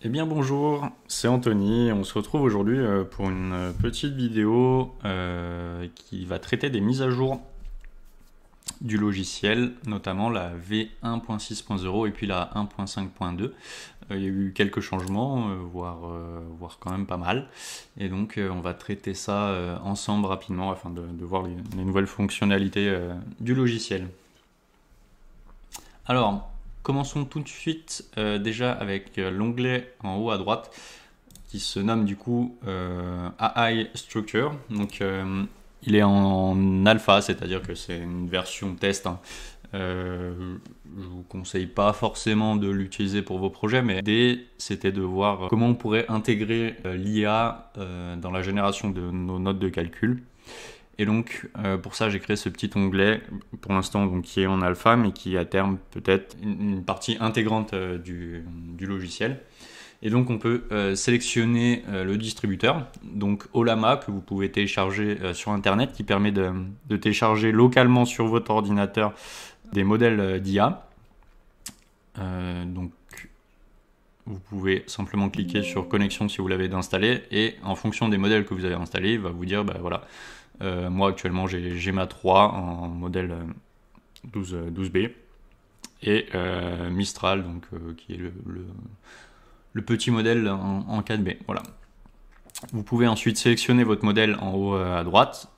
Eh bien bonjour, c'est Anthony. On se retrouve aujourd'hui pour une petite vidéo qui va traiter des mises à jour du logiciel, notamment la V1.6.0 et puis la 1.5.2. Il y a eu quelques changements, voire quand même pas mal. Et donc on va traiter ça ensemble rapidement afin de voir les nouvelles fonctionnalités du logiciel. Alors, commençons tout de suite déjà avec l'onglet en haut à droite qui se nomme du coup AI Structure. Donc il est en alpha, c'est-à-dire que c'est une version test. Je vous conseille pas forcément de l'utiliser pour vos projets, mais l'idée c'était de voir comment on pourrait intégrer l'IA dans la génération de nos notes de calcul. Et donc pour ça j'ai créé ce petit onglet pour l'instant qui est en alpha mais qui à terme peut-être une partie intégrante du logiciel. Et donc on peut sélectionner le distributeur, donc Ollama que vous pouvez télécharger sur internet, qui permet de télécharger localement sur votre ordinateur des modèles d'IA. Donc vous pouvez simplement cliquer sur connexion si vous l'avez installé, et en fonction des modèles que vous avez installés, il va vous dire voilà. Moi actuellement j'ai Gemma 3 en modèle 12B et Mistral donc, qui est le petit modèle en 4B. Voilà. Vous pouvez ensuite sélectionner votre modèle en haut à droite.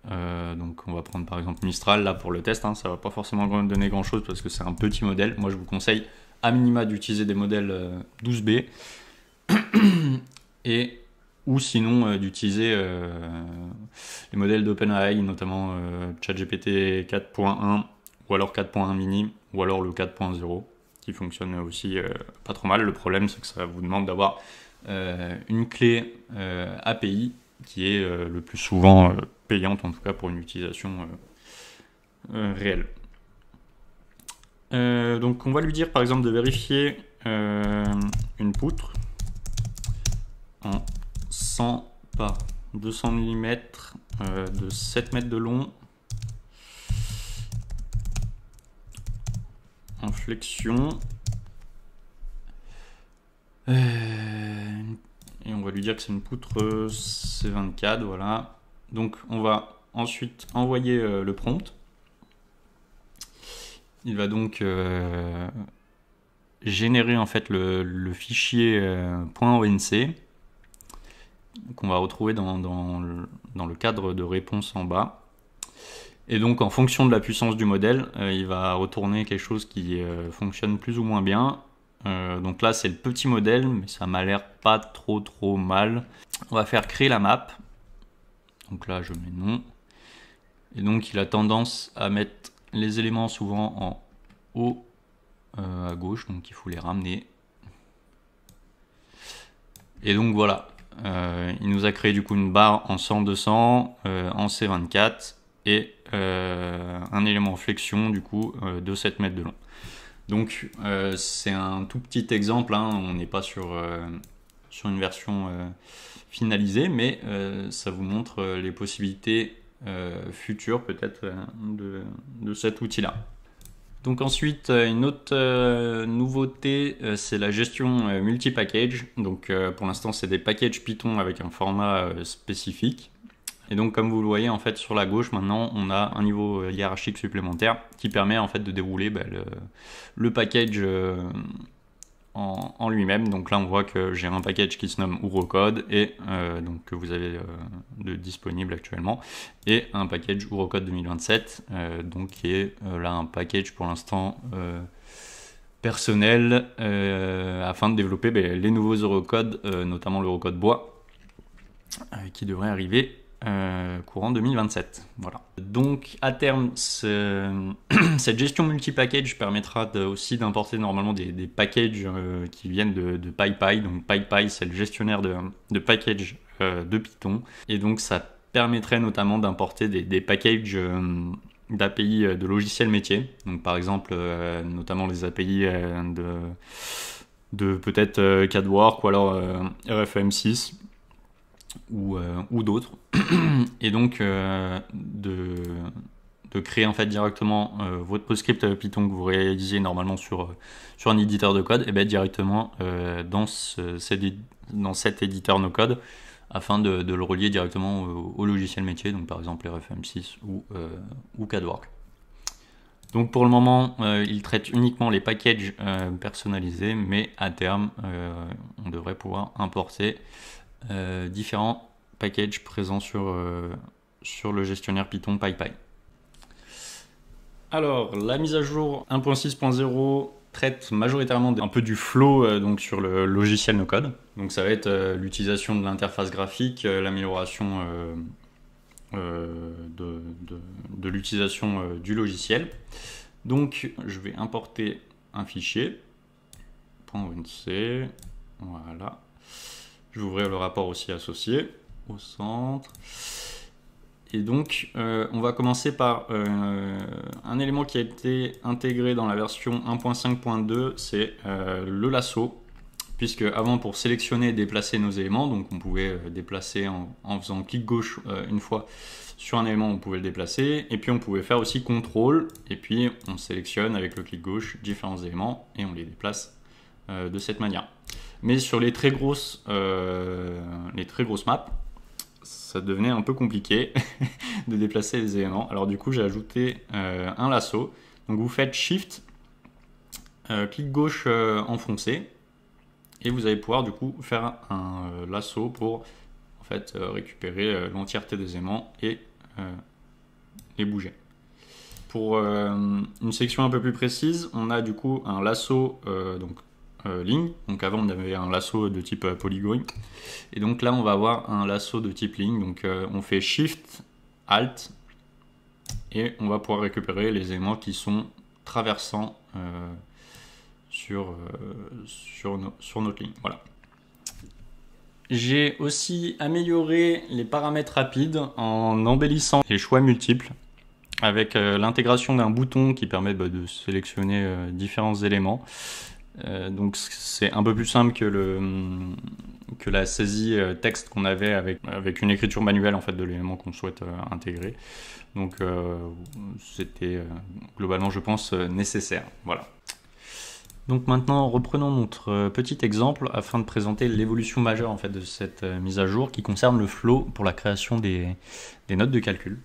Donc on va prendre par exemple Mistral là pour le test. Ça va pas forcément donner grand chose parce que c'est un petit modèle. Moi je vous conseille à minima d'utiliser des modèles 12B et ou sinon d'utiliser les modèles d'OpenAI, notamment ChatGPT 4.1 ou alors 4.1 mini ou alors le 4.0 qui fonctionne aussi pas trop mal. Le problème c'est que ça vous demande d'avoir une clé API qui est le plus souvent payante, en tout cas pour une utilisation réelle. Donc on va lui dire par exemple de vérifier une poutre en 100 par 200 mm de 7 mètres de long en flexion, et on va lui dire que c'est une poutre C24. Voilà. Donc on va ensuite envoyer le prompt. Il va donc générer en fait le fichier .onc qu'on va retrouver dans le cadre de réponse en bas. Et donc en fonction de la puissance du modèle, il va retourner quelque chose qui fonctionne plus ou moins bien. Donc là c'est le petit modèle, mais ça m'a l'air pas trop mal. On va faire créer la map. Donc là je mets non. Et donc il a tendance à mettre les éléments souvent en haut à gauche, donc il faut les ramener. Et donc voilà, il nous a créé du coup une barre en 100-200 en C24 et un élément en flexion du coup de 7 mètres de long. Donc c'est un tout petit exemple, on n'est pas sur une version finalisée, mais ça vous montre les possibilités futures peut-être de cet outil-là. Donc ensuite, une autre nouveauté, c'est la gestion multi-package. Donc pour l'instant, c'est des packages Python avec un format spécifique. Et donc comme vous le voyez en fait sur la gauche, maintenant on a un niveau hiérarchique supplémentaire qui permet en fait de dérouler le package en lui-même. Donc là on voit que j'ai un package qui se nomme Urocode et donc que vous avez de disponible actuellement, et un package Urocode 2027 donc qui est là un package pour l'instant personnel afin de développer les nouveaux Eurocodes, notamment l'Eurocode bois qui devrait arriver courant 2027. Voilà. Donc à terme, cette gestion multi-package permettra aussi d'importer normalement des packages qui viennent de PyPy. Donc PyPy, c'est le gestionnaire de packages de Python. Et donc ça permettrait notamment d'importer des packages d'API de logiciels métiers. Donc par exemple, notamment les API de peut-être CADWork ou alors RFM6. Ou d'autres, et donc de de créer en fait directement votre script Python que vous réalisez normalement sur un éditeur de code, et bien directement dans cet éditeur no code, afin de le relier directement au logiciel métier, donc par exemple RFM6 ou CADWork. Donc pour le moment, il traite uniquement les packages personnalisés, mais à terme, on devrait pouvoir importer différents packages présents sur le gestionnaire Python PyPy. Alors, la mise à jour 1.6.0 traite majoritairement un peu du flow donc sur le logiciel no code. Donc ça va être l'utilisation de l'interface graphique, l'amélioration de l'utilisation du logiciel. Donc je vais importer un fichier .onc, voilà. Je vais ouvrir le rapport aussi associé au centre. Et donc on va commencer par un élément qui a été intégré dans la version 1.5.2, c'est le lasso. Puisque avant, pour sélectionner et déplacer nos éléments, donc on pouvait déplacer en faisant clic gauche une fois sur un élément, on pouvait le déplacer, et puis on pouvait faire aussi CTRL, et puis on sélectionne avec le clic gauche différents éléments et on les déplace de cette manière. Mais sur les très grosses maps, ça devenait un peu compliqué de déplacer les éléments. Alors du coup, j'ai ajouté un lasso. Donc vous faites Shift, clic gauche enfoncé, et vous allez pouvoir du coup faire un lasso pour en fait récupérer l'entièreté des aimants et les bouger. Pour une section un peu plus précise, on a du coup un lasso ligne. Donc avant on avait un lasso de type polygone, et donc là on va avoir un lasso de type ligne. Donc on fait Shift Alt et on va pouvoir récupérer les éléments qui sont traversants sur notre ligne. Voilà. J'ai aussi amélioré les paramètres rapides en embellissant les choix multiples avec l'intégration d'un bouton qui permet de sélectionner différents éléments. Donc c'est un peu plus simple que la saisie texte qu'on avait avec une écriture manuelle en fait de l'élément qu'on souhaite intégrer. Donc c'était globalement, je pense, nécessaire. Voilà. Donc maintenant, reprenons notre petit exemple afin de présenter l'évolution majeure en fait de cette mise à jour qui concerne le flow pour la création des notes de calcul.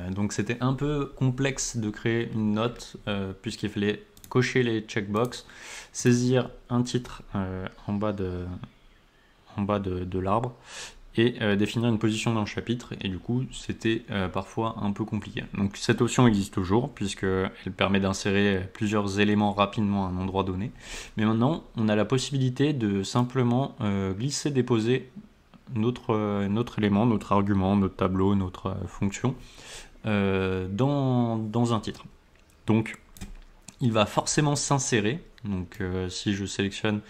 Donc c'était un peu complexe de créer une note puisqu'il fallait cocher les checkbox, saisir un titre en bas de l'arbre et définir une position dans le chapitre, et du coup c'était parfois un peu compliqué. Donc cette option existe toujours puisqu'elle permet d'insérer plusieurs éléments rapidement à un endroit donné, mais maintenant on a la possibilité de simplement glisser, déposer notre élément, notre argument, notre tableau, notre fonction dans un titre. Donc il va forcément s'insérer, donc si je sélectionne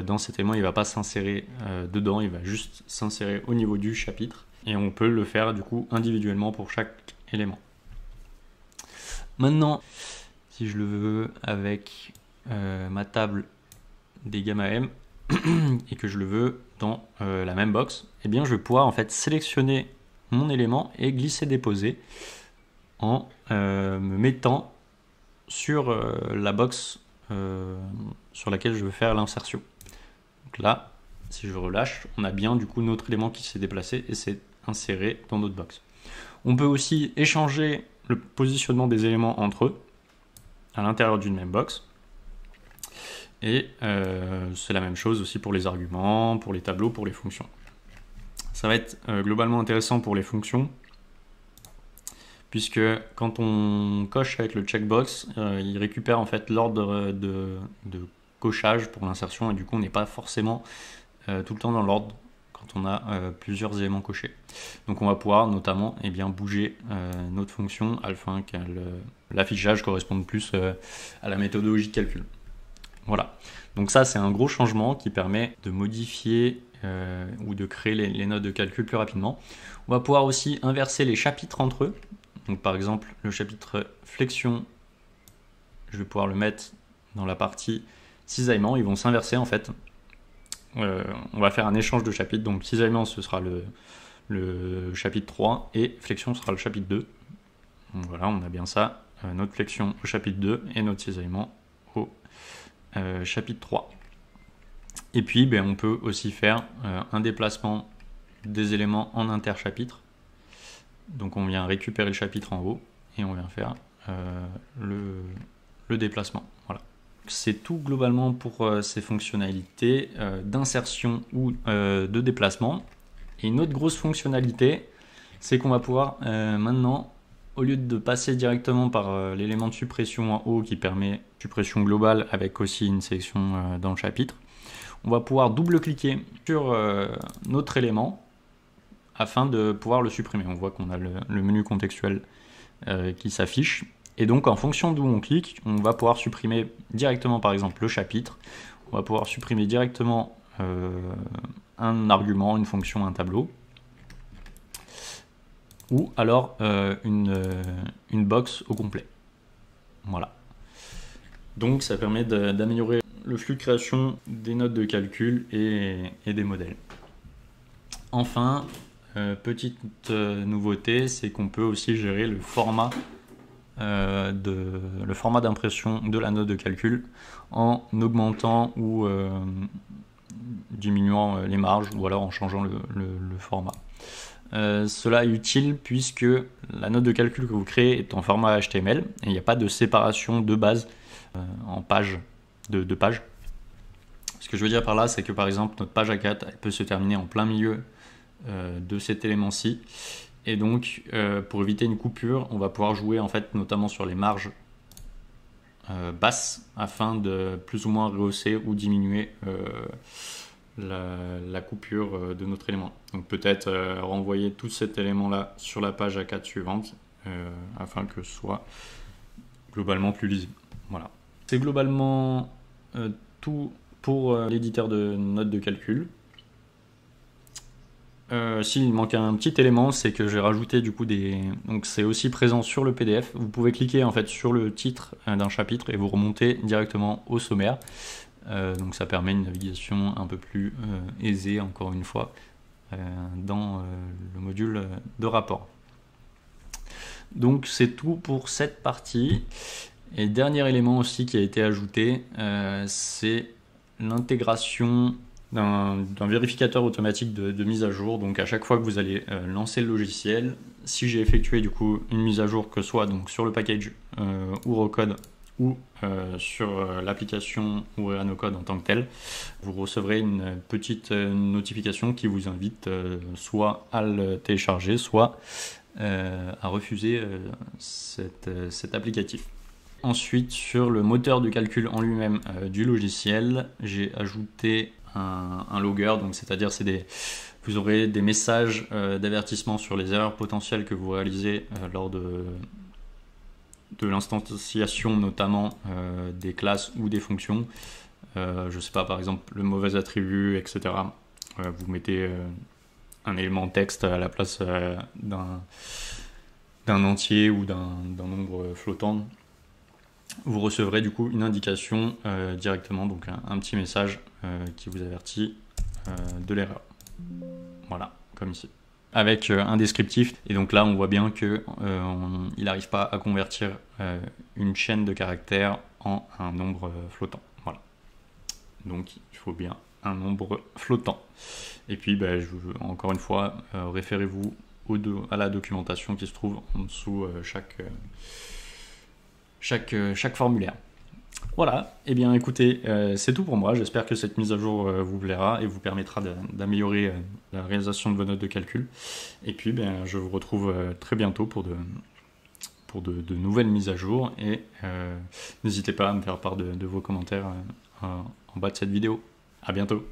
dans cet élément, il ne va pas s'insérer dedans, il va juste s'insérer au niveau du chapitre, et on peut le faire du coup individuellement pour chaque élément. Maintenant, si je le veux avec ma table des gamma M et que je le veux dans la même box, eh bien je vais pouvoir en fait sélectionner mon élément et glisser déposer en me mettant sur la box sur laquelle je veux faire l'insertion. Donc là, si je relâche, on a bien du coup notre élément qui s'est déplacé et s'est inséré dans notre box. On peut aussi échanger le positionnement des éléments entre eux à l'intérieur d'une même box. Et c'est la même chose aussi pour les arguments, pour les tableaux, pour les fonctions. Ça va être globalement intéressant pour les fonctions, puisque quand on coche avec le checkbox, il récupère en fait l'ordre de cochage pour l'insertion, et du coup on n'est pas forcément tout le temps dans l'ordre quand on a plusieurs éléments cochés. Donc on va pouvoir notamment bouger notre fonction afin que l'affichage corresponde plus à la méthodologie de calcul. Voilà, donc ça c'est un gros changement qui permet de modifier ou de créer les notes de calcul plus rapidement. On va pouvoir aussi inverser les chapitres entre eux. Donc par exemple le chapitre flexion, je vais pouvoir le mettre dans la partie cisaillement, ils vont s'inverser en fait. On va faire un échange de chapitres, donc cisaillement ce sera le le chapitre 3 et flexion sera le chapitre 2. Donc voilà, on a bien ça, notre flexion au chapitre 2 et notre cisaillement au chapitre 3. Et puis on peut aussi faire un déplacement des éléments en interchapitre. Donc on vient récupérer le chapitre en haut et on vient faire le déplacement. Voilà. C'est tout globalement pour ces fonctionnalités d'insertion ou de déplacement. Et une autre grosse fonctionnalité, c'est qu'on va pouvoir maintenant, au lieu de passer directement par l'élément de suppression en haut qui permet suppression globale avec aussi une sélection dans le chapitre, on va pouvoir double-cliquer sur notre élément afin de pouvoir le supprimer. On voit qu'on a le menu contextuel qui s'affiche. Et donc en fonction d'où on clique, on va pouvoir supprimer directement par exemple le chapitre, on va pouvoir supprimer directement un argument, une fonction, un tableau, ou alors une box au complet. Voilà. Donc ça permet d'améliorer le flux de création des notes de calcul et des modèles. Enfin, petite nouveauté, c'est qu'on peut aussi gérer le format d'impression de la note de calcul en augmentant ou diminuant les marges ou alors en changeant le format. Cela est utile puisque la note de calcul que vous créez est en format HTML et il n'y a pas de séparation de base en page de page. Ce que je veux dire par là, c'est que par exemple notre page A4 elle peut se terminer en plein milieu de cet élément-ci. Et donc, pour éviter une coupure, on va pouvoir jouer en fait notamment sur les marges basses afin de plus ou moins rehausser ou diminuer la coupure de notre élément. Donc peut-être renvoyer tout cet élément-là sur la page A4 suivante afin que ce soit globalement plus lisible. Voilà. C'est globalement tout pour l'éditeur de notes de calcul. S'il manque un petit élément, c'est que j'ai rajouté du coup donc c'est aussi présent sur le PDF. Vous pouvez cliquer en fait sur le titre d'un chapitre et vous remontez directement au sommaire. Donc ça permet une navigation un peu plus aisée, encore une fois, dans le module de rapport. Donc c'est tout pour cette partie. Et dernier élément aussi qui a été ajouté, c'est l'intégration d'un vérificateur automatique de mise à jour. Donc à chaque fois que vous allez lancer le logiciel, si j'ai effectué du coup une mise à jour, que ce soit donc sur le package Eurocode ou sur l'application Uranocode en tant que tel, vous recevrez une petite notification qui vous invite soit à le télécharger, soit à refuser cet applicatif. Ensuite, sur le moteur de calcul en lui-même du logiciel, j'ai ajouté un logger, donc c'est-à-dire vous aurez des messages d'avertissement sur les erreurs potentielles que vous réalisez lors de l'instanciation notamment des classes ou des fonctions. Je sais pas, par exemple le mauvais attribut, etc. Vous mettez un élément texte à la place d'un entier ou d'un nombre flottant. Vous recevrez du coup une indication directement, donc un petit message qui vous avertit de l'erreur. Voilà, comme ici. Avec un descriptif, et donc là on voit bien qu'il n'arrive pas à convertir une chaîne de caractères en un nombre flottant. Voilà. Donc il faut bien un nombre flottant. Et puis encore une fois, référez-vous à la documentation qui se trouve en dessous chaque formulaire. Voilà, et bien écoutez, c'est tout pour moi. J'espère que cette mise à jour vous plaira et vous permettra d'améliorer la réalisation de vos notes de calcul. Et puis je vous retrouve très bientôt pour de nouvelles mises à jour. Et n'hésitez pas à me faire part de vos commentaires en bas de cette vidéo. À bientôt.